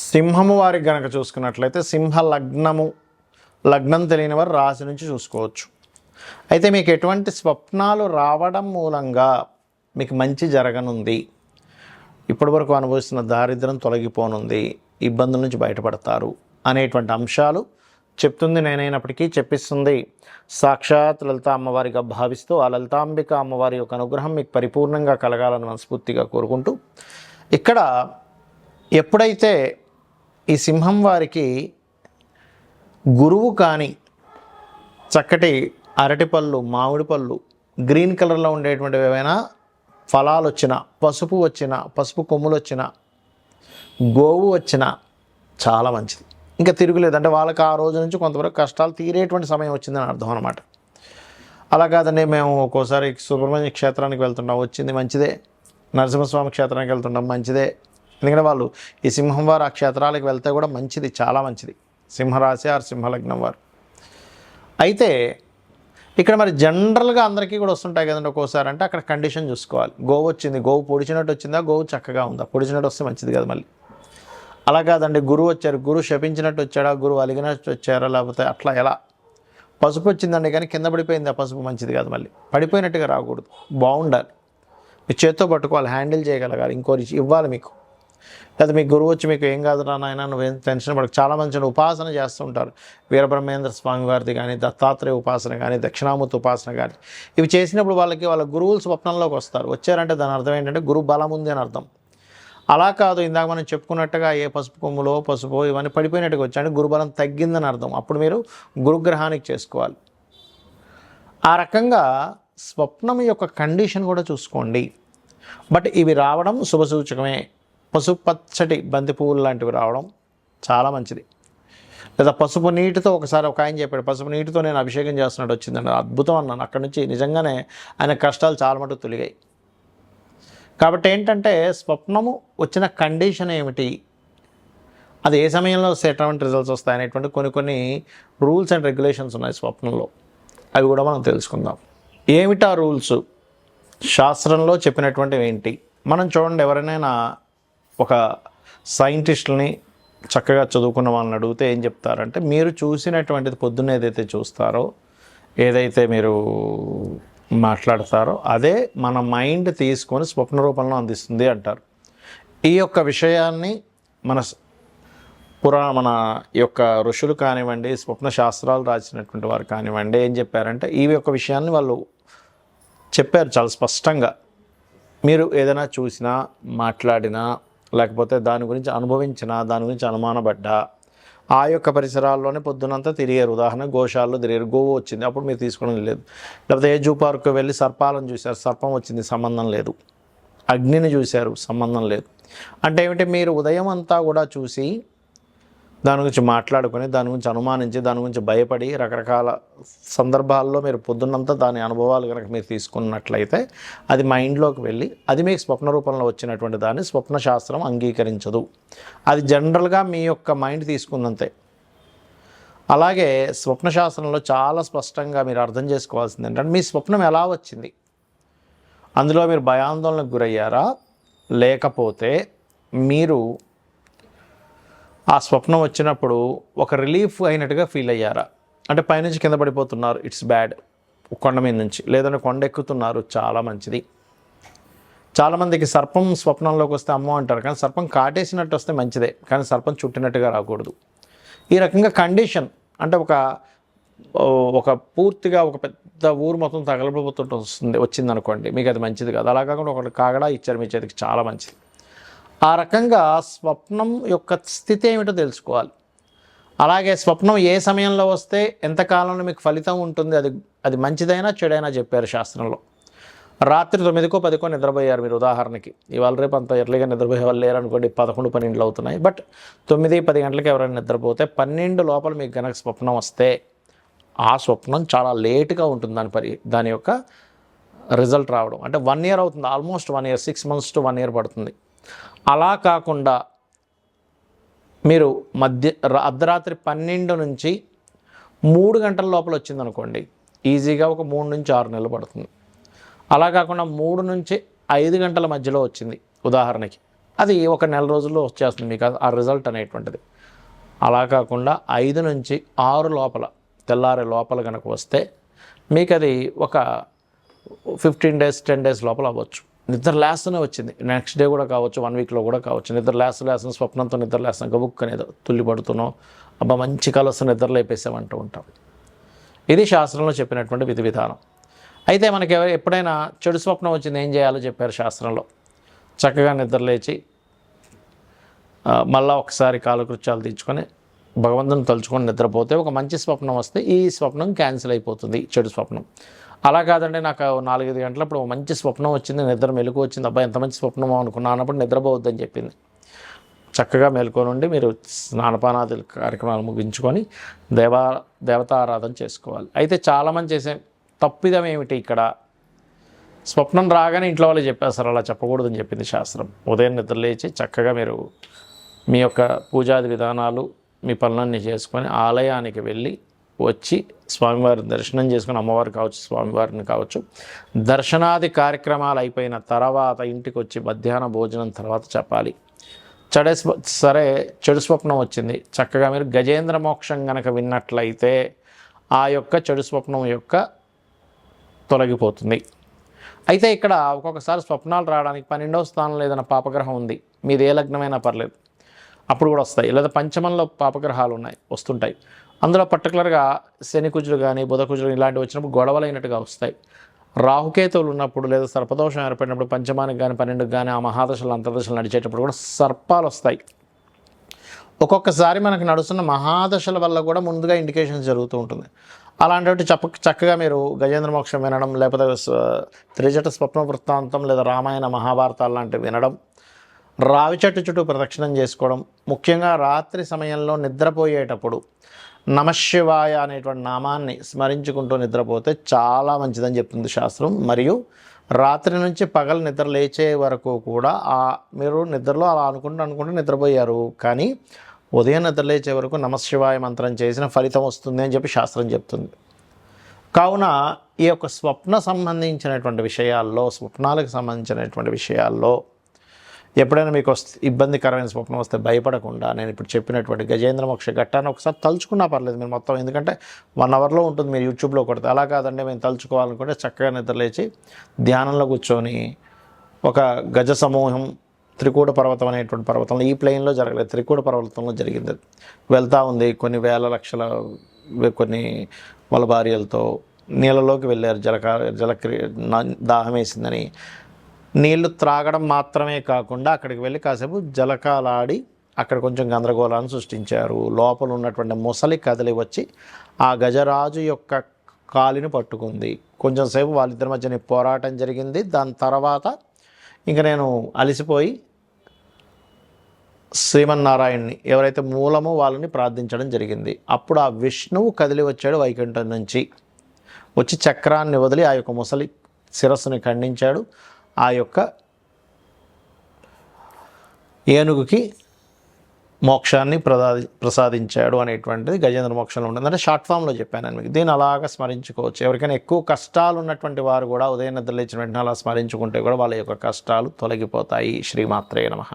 సింహము వారికి గనక చూసుకున్నట్లయితే సింహ లగ్నం తెలియని వారు రాశి నుంచి చూసుకోవచ్చు. అయితే మీకు ఎటువంటి స్వప్నాలు రావడం మూలంగా మీకు మంచి జరగనుంది, ఇప్పటి వరకు అనుభవిస్తున్న దారిద్ర్యం తొలగిపోనుంది, ఇబ్బందుల నుంచి బయటపడతారు అనేటువంటి అంశాలు చెప్తుంది నేనైనప్పటికీ చెప్పిస్తుంది సాక్షాత్ లలిత అమ్మవారిగా భావిస్తూ ఆ లలితాంబిక అమ్మవారి యొక్క అనుగ్రహం మీకు పరిపూర్ణంగా కలగాలని మనస్ఫూర్తిగా కోరుకుంటూ, ఇక్కడ ఎప్పుడైతే ఈ సింహం వారికి గురువు కానీ చక్కటి అరటిపళ్ళు, మామిడి పళ్ళు, గ్రీన్ కలర్లో ఉండేటువంటి ఏవైనా ఫలాలు వచ్చిన, పసుపు కొమ్ములు వచ్చిన, గోవు వచ్చిన చాలా మంచిది. ఇంకా తిరుగులేదు అంటే వాళ్ళకి ఆ రోజు నుంచి కొంతవరకు కష్టాలు తీరేటువంటి సమయం వచ్చిందని అర్థం అనమాట. అలా కాదండి మేము ఒక్కోసారి సుబ్రహ్మణ్య క్షేత్రానికి వెళ్తున్నాం, వచ్చింది మంచిదే, నరసింహస్వామి క్షేత్రానికి వెళ్తుంటాం మంచిదే. ఎందుకంటే వాళ్ళు ఈ సింహం వారు ఆ క్షేత్రాలకు వెళ్తే కూడా మంచిది, చాలా మంచిది, సింహరాశి ఆర్ సింహలగ్నం వారు. అయితే ఇక్కడ మరి జనరల్గా అందరికీ కూడా వస్తుంటాయి కదండి ఒక్కోసారి, అంటే అక్కడ కండిషన్ చూసుకోవాలి. గోవు వచ్చింది, గోవు పొడిచినట్టు వచ్చిందా, గోవు చక్కగా ఉందా, పొడిచినట్టు వస్తే మంచిది కదా మళ్ళీ. అలా కాదండి గురువు వచ్చారు, గురువు శపించినట్టు వచ్చాడా, గురువు అలిగినట్టు వచ్చారా, లేకపోతే అట్లా ఎలా. పసుపు వచ్చిందండి కానీ కింద పడిపోయింది, ఆ పసుపు మంచిది కాదు, మళ్ళీ పడిపోయినట్టుగా రాకూడదు, బాగుండాలి, మీ చేత్తో పట్టుకోవాలి, హ్యాండిల్ చేయగలగాలి, ఇంకోరి ఇవ్వాలి మీకు. లేదా మీ గురువు వచ్చి మీకు ఏం కాదు రా నాయన నువ్వేం టెన్షన్ పడకు. చాలామంది ఉపాసన చేస్తూ ఉంటారు, వీరబ్రహ్మేంద్ర స్వామి వారిది కానీ, దత్తాత్రేయ ఉపాసన కానీ, దక్షిణామూర్తి ఉపాసన కానీ. ఇవి చేసినప్పుడు వాళ్ళ గురువులు స్వప్నంలోకి వస్తారు. వచ్చారంటే దాని అర్థం ఏంటంటే గురువు బలం ఉంది అని అర్థం. అలా కాదు, ఇందాక మనం చెప్పుకున్నట్టుగా ఏ పసుపు కొమ్ములో పసుపు ఇవన్నీ పడిపోయినట్టుగా వచ్చాయంటే గురుబలం తగ్గిందని అర్థం. అప్పుడు మీరు గురుగ్రహానికి చేసుకోవాలి. ఆ రకంగా స్వప్నం యొక్క కండిషన్ కూడా చూసుకోండి. బట్ ఇవి రావడం శుభసూచకమే. పసుపు పచ్చటి బంతి పువ్వులు లాంటివి రావడం చాలా మంచిది. లేదా పసుపు నీటితో ఒకసారి ఒక ఆయన చెప్పాడు, పసుపు నీటితో నేను అభిషేకం చేస్తున్నట్టు వచ్చిందండి, అద్భుతం అన్నాను. అక్కడి నుంచి నిజంగానే ఆయన కష్టాలు చాలా మటుకు తొలిగాయి. కాబట్టి ఏంటంటే స్వప్నము వచ్చిన కండిషన్ ఏమిటి, అది ఏ సమయంలో ఎటువంటి రిజల్ట్స్ వస్తాయి అనేటువంటి కొన్ని రూల్స్ అండ్ రెగ్యులేషన్స్ ఉన్నాయి స్వప్నంలో. అవి కూడా మనం తెలుసుకుందాం. ఏమిటా రూల్స్, శాస్త్రంలో చెప్పినటువంటివి ఏంటి. మనం చూడండి, ఎవరైనా ఒక సైంటిస్టులని చక్కగా చదువుకున్న వాళ్ళని అడిగితే ఏం చెప్తారంటే, మీరు చూసినటువంటిది పొద్దున్న ఏదైతే చూస్తారో, ఏదైతే మీరు మాట్లాడతారో అదే మన మైండ్ తీసుకొని స్వప్న రూపంలో అందిస్తుంది అంటారు. ఈ యొక్క విషయాన్ని మన యొక్క ఋషులు కానివ్వండి, స్వప్న శాస్త్రాలు రాసినటువంటి వారు కానివ్వండి ఏం చెప్పారంటే, ఈ యొక్క విషయాన్ని వాళ్ళు చెప్పారు చాలా స్పష్టంగా. మీరు ఏదైనా చూసినా, మాట్లాడినా, లేకపోతే దాని గురించి అనుభవించినా, దాని గురించి అనుమానపడ్డా, ఆ యొక్క పరిసరాల్లోనే పొద్దునంతా తిరిగారు. ఉదాహరణ గోశాలలో తిరిగారు, గోవు వచ్చింది, అప్పుడు మీరు తీసుకోవడం లేదు. లేకపోతే ఏ జూ పార్కు వెళ్ళి సర్పాలను చూశారు, సర్పం వచ్చింది, సంబంధం లేదు. అగ్నిని చూశారు, సంబంధం లేదు. అంటే ఏమిటి, మీరు ఉదయం అంతా కూడా చూసి దాని గురించి మాట్లాడుకొని, దాని గురించి అనుమానించి, దాని గురించి భయపడి, రకరకాల సందర్భాల్లో మీరు పొద్దున్నంతా దాని అనుభవాలు కనుక మీరు తీసుకున్నట్లయితే అది మైండ్లోకి వెళ్ళి అది మీకు స్వప్న రూపంలో వచ్చినటువంటి దాన్ని స్వప్న శాస్త్రం అంగీకరించదు. అది జనరల్గా మీ యొక్క మైండ్ తీసుకుందంతే. అలాగే స్వప్న శాస్త్రంలో చాలా స్పష్టంగా మీరు అర్థం చేసుకోవాల్సింది ఏంటంటే, మీ స్వప్నం ఎలా వచ్చింది, అందులో మీరు భయాందోళనకు గురయ్యారా, లేకపోతే మీరు ఆ స్వప్నం వచ్చినప్పుడు ఒక రిలీఫ్ అయినట్టుగా ఫీల్ అయ్యారా. అంటే పైనుంచి కింద పడిపోతున్నారు, ఇట్స్ బ్యాడ్, కొండ మీద నుంచి, లేదంటే కొండ ఎక్కుతున్నారు, చాలా మంచిది. చాలామందికి సర్పం స్వప్నంలోకి వస్తే అమ్మో అంటారు, కానీ సర్పం కాటేసినట్టు వస్తే మంచిదే, కానీ సర్పం చుట్టినట్టుగా రాకూడదు. ఈ రకంగా కండిషన్ అంటే ఒక పూర్తిగా ఒక పెద్ద ఊరు మొత్తం తగలబడిపోతుంటే వచ్చిందనుకోండి, మీకు అది మంచిది కాదు. అలా కాకుండా ఒకటి కాగడా ఇచ్చారు మీ చేతికి, చాలా మంచిది. ఆ రకంగా స్వప్నం యొక్క స్థితి ఏమిటో తెలుసుకోవాలి. అలాగే స్వప్నం ఏ సమయంలో వస్తే ఎంతకాలంలో మీకు ఫలితం ఉంటుంది, అది మంచిదైనా చెడైనా చెప్పారు శాస్త్రంలో. రాత్రి 9కో 10కో నిద్రపోయారు మీరు ఉదాహరణకి, ఇవాళ రేపు అంత ఎర్లీగా నిద్రపోయే వాళ్ళు లేరు అనుకోండి, 11, 12 అవుతున్నాయి. బట్ 9, 10 గంటలకు ఎవరైనా నిద్రపోతే 12 లోపల మీకు కనుక స్వప్నం వస్తే ఆ స్వప్నం చాలా లేటుగా ఉంటుంది దాని యొక్క రిజల్ట్ రావడం. అంటే 1 year అవుతుంది, almost 1 year, 6 months to 1 year పడుతుంది. అలా కాకుండా మీరు అర్ధరాత్రి 12 నుంచి 3 గంటల లోపల వచ్చిందనుకోండి, ఈజీగా ఒక 3 నుంచి 6 నెలలు పడుతుంది. అలా కాకుండా 3 నుంచి 5 గంటల మధ్యలో వచ్చింది ఉదాహరణకి, అది ఒక నెల రోజుల్లో వచ్చేస్తుంది మీకు ఆ రిజల్ట్ అనేటువంటిది. అలా కాకుండా 5 నుంచి 6 లోపల తెల్లారే లోపల కనుక వస్తే మీకు అది ఒక 15 డేస్ 10 డేస్ లోపల అవ్వచ్చు. నిద్ర లేస్తూనే వచ్చింది, నెక్స్ట్ డే కూడా కావచ్చు, 1 వీక్లో కూడా కావచ్చు. నిద్ర లేస్తున్న స్వప్నంతో నిద్ర లేస్తాం, గబుక్కనేదో తుల్లి పడుతున్నాం, అబ్బా మంచి కల వస్తే నిద్ర లేపేసామంటూ ఉంటాం. ఇది శాస్త్రంలో చెప్పినటువంటి విధి విధానం. అయితే మనకి ఎప్పుడైనా చెడు స్వప్నం వచ్చింది ఏం చేయాలో చెప్పారు శాస్త్రంలో. చక్కగా నిద్ర లేచి మళ్ళీ ఒకసారి కాలకృత్యాలు తీర్చుకొని భగవంతుని తలుచుకొని నిద్రపోతే ఒక మంచి స్వప్నం వస్తే ఈ స్వప్నం క్యాన్సిల్ అయిపోతుంది, చెడు స్వప్నం. అలా కాదండి, నాకు 4-5 గంటలప్పుడు మంచి స్వప్నం వచ్చింది, నిద్ర మెలకు వచ్చింది, అబ్బాయి ఎంత మంచి స్వప్నం అనుకున్నా అన్నప్పుడు నిద్రపోవద్దని చెప్పింది. చక్కగా మేల్కొనుండి మీరు స్నానపానాది కార్యక్రమాలు ముగించుకొని దేవతారాధన చేసుకోవాలి. అయితే చాలామంది చేసే తప్పిదం ఏమిటి ఇక్కడ, స్వప్నం రాగానే ఇంట్లో వాళ్ళు చెప్పేస్తారు, అలా చెప్పకూడదని చెప్పింది శాస్త్రం. ఉదయం నిద్ర లేచి చక్కగా మీరు మీ యొక్క పూజాది విధానాలు మీ పనులన్నీ చేసుకొని ఆలయానికి వెళ్ళి వచ్చి స్వామివారిని దర్శనం చేసుకొని, అమ్మవారు కావచ్చు స్వామివారిని కావచ్చు, దర్శనాది కార్యక్రమాలు అయిపోయిన తర్వాత ఇంటికి వచ్చి మధ్యాహ్న భోజనం తర్వాత చెప్పాలి. చెడు స్వప్నం వచ్చింది, చక్కగా మీరు గజేంద్ర మోక్షం కనుక విన్నట్లయితే ఆ యొక్క చెడు స్వప్నం యొక్క తొలగిపోతుంది. అయితే ఇక్కడ ఒక్కొక్కసారి స్వప్నాలు రావడానికి 12వ స్థానంలో ఏదైనా పాపగ్రహం ఉంది, మీది ఏ లగ్నమైనా పర్లేదు, అప్పుడు కూడా వస్తాయి. లేదా పంచమంలో పాపగ్రహాలు ఉన్నాయి, వస్తుంటాయి. అందులో పర్టికులర్గా శని కుజులు కానీ బుధ కుజులు ఇలాంటివి వచ్చినప్పుడు గొడవలైనట్టుగా వస్తాయి. రాహుకేతువులు ఉన్నప్పుడు లేదా సర్పదోషం ఏర్పడినప్పుడు పంచమానికి కానీ 12కి కానీ ఆ మహాదశలు అంతర్దశలు నడిచేటప్పుడు కూడా సర్పాలు వస్తాయి. ఒక్కొక్కసారి మనకు నడుస్తున్న మహాదశల వల్ల కూడా ముందుగా ఇండికేషన్స్ జరుగుతూ ఉంటుంది. అలాంటి చక్కగా మీరు గజేంద్ర మోక్షం వినడం, లేకపోతే త్రిజట స్వప్న వృత్తాంతం లేదా రామాయణ మహాభారతాలు లాంటివి వినడం, రావి చెట్టు చుట్టూ ప్రదక్షిణం చేసుకోవడం, ముఖ్యంగా రాత్రి సమయంలో నిద్రపోయేటప్పుడు నమశివాయ అనేటువంటి నామాన్ని స్మరించుకుంటూ నిద్రపోతే చాలా మంచిదని చెప్తుంది శాస్త్రం. మరియు రాత్రి నుంచి పగలు నిద్ర లేచే వరకు కూడా మీరు నిద్రలో అలా అనుకుంటూ నిద్రపోయారు, కానీ ఉదయం నిద్ర లేచే వరకు నమశివాయ మంత్రం చేసిన ఫలితం వస్తుంది అని చెప్పి శాస్త్రం చెప్తుంది. కావున ఈ యొక్క స్వప్నాలకు సంబంధించినటువంటి విషయాల్లో ఎప్పుడైనా మీకు ఇబ్బందికరమైన స్వప్నం వస్తే భయపడకుండా నేను ఇప్పుడు చెప్పినటువంటి గజేంద్ర మోక్ష ఘట్టాన్ని ఒకసారి తలుచుకున్నా పర్లేదు మీరు మొత్తం, ఎందుకంటే 1 అవర్లో ఉంటుంది, మీరు యూట్యూబ్లో కొడితే. అలా కాదండి, మేము తలుచుకోవాలనుకుంటే చక్కగా నిద్రలేచి ధ్యానంలో కూర్చొని ఒక గజ సమూహం త్రికూట పర్వతం అనేటువంటి పర్వతంలో, ఈ ప్లెయిన్లో జరగలేదు, త్రికూట పర్వతంలో జరిగింది, వెళ్తూ ఉంది. కొన్ని వేల లక్షల కొన్ని వలభార్యలతో నీళ్ళలోకి వెళ్ళారు, దాహం వేసిందని. నీళ్లు త్రాగడం మాత్రమే కాకుండా అక్కడికి వెళ్ళి కాసేపు జలకాలాడి అక్కడ కొంచెం గందరగోళాన్ని సృష్టించారు. లోపల ఉన్నటువంటి ముసలి కదిలి వచ్చి ఆ గజరాజు యొక్క కాలిని పట్టుకుంది. కొంచెం సేపు వాళ్ళిద్దరి మధ్యన పోరాటం జరిగింది. దాని తర్వాత ఇంక నేను అలసిపోయి శ్రీమన్నారాయణ్ణి ఎవరైతే మూలమో వాళ్ళని ప్రార్థించడం జరిగింది. అప్పుడు ఆ విష్ణువు కదిలి వచ్చాడు వైకుంఠం నుంచి, వచ్చి చక్రాన్ని వదిలి ఆ యొక్క ముసలి శిరస్సుని ఖండించాడు. ఆ యొక్క ఏనుగుకి మోక్షాన్ని ప్రసాదించాడు అనేటువంటిది గజేంద్ర మోక్షంలో ఉంటుంది. అంటే షార్ట్ ఫామ్లో చెప్పాను మీకు. దీన్ని అలాగా స్మరించుకోవచ్చు. ఎవరికైనా ఎక్కువ కష్టాలు ఉన్నటువంటి వారు కూడా ఉదయం నిద్ర లేచిన వెంటనే అలా స్మరించుకుంటే కూడా వాళ్ళ యొక్క కష్టాలు తొలగిపోతాయి. శ్రీమాత్రే నమః.